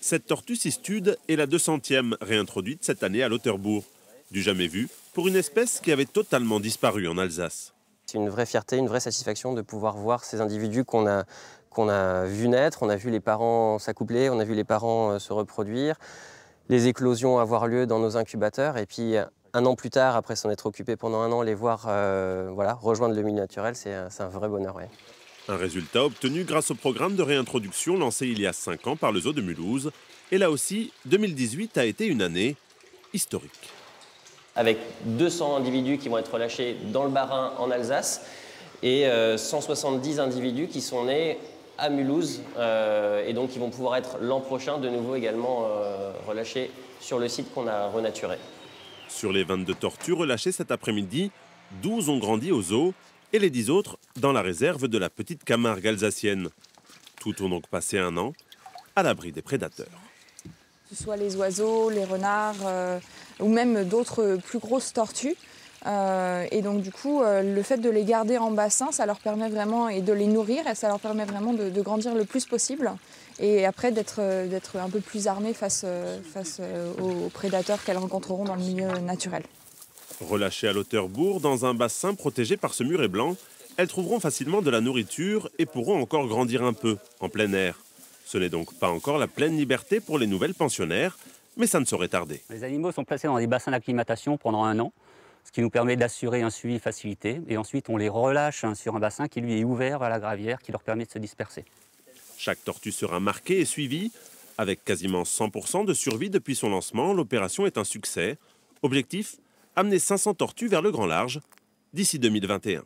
Cette tortue cistude est la 200e réintroduite cette année à Lauterbourg. Du jamais vu pour une espèce qui avait totalement disparu en Alsace. C'est une vraie fierté, une vraie satisfaction de pouvoir voir ces individus qu'on a vus naître. On a vu les parents s'accoupler, on a vu les parents se reproduire, les éclosions avoir lieu dans nos incubateurs. Et puis un an plus tard, après s'en être occupé pendant un an, les voir rejoindre le milieu naturel, c'est un vrai bonheur. Ouais. Un résultat obtenu grâce au programme de réintroduction lancé il y a 5 ans par le zoo de Mulhouse. Et là aussi, 2018 a été une année historique. Avec 200 individus qui vont être relâchés dans le Bas-Rhin en Alsace et 170 individus qui sont nés à Mulhouse et donc qui vont pouvoir être l'an prochain de nouveau également relâchés sur le site qu'on a renaturé. Sur les 22 tortues relâchées cet après-midi, 12 ont grandi au zoo et les 10 autres dans la réserve de la petite Camargue alsacienne. Toutes ont donc passé un an à l'abri des prédateurs. Que ce soit les oiseaux, les renards ou même d'autres plus grosses tortues. Et donc du coup, le fait de les garder en bassin, ça leur permet vraiment, et de les nourrir, et ça leur permet vraiment de grandir le plus possible. Et après d'être un peu plus armés face aux prédateurs qu'elles rencontreront dans le milieu naturel. Relâchées à Lauterbourg, dans un bassin protégé par ce muret blanc, elles trouveront facilement de la nourriture et pourront encore grandir un peu en plein air. Ce n'est donc pas encore la pleine liberté pour les nouvelles pensionnaires, mais ça ne saurait tarder. Les animaux sont placés dans des bassins d'acclimatation pendant un an, ce qui nous permet d'assurer un suivi facilité. Et ensuite, on les relâche sur un bassin qui, lui, est ouvert à la gravière, qui leur permet de se disperser. Chaque tortue sera marquée et suivie. Avec quasiment 100% de survie depuis son lancement, l'opération est un succès. Objectif, amener 500 tortues vers le grand large d'ici 2021.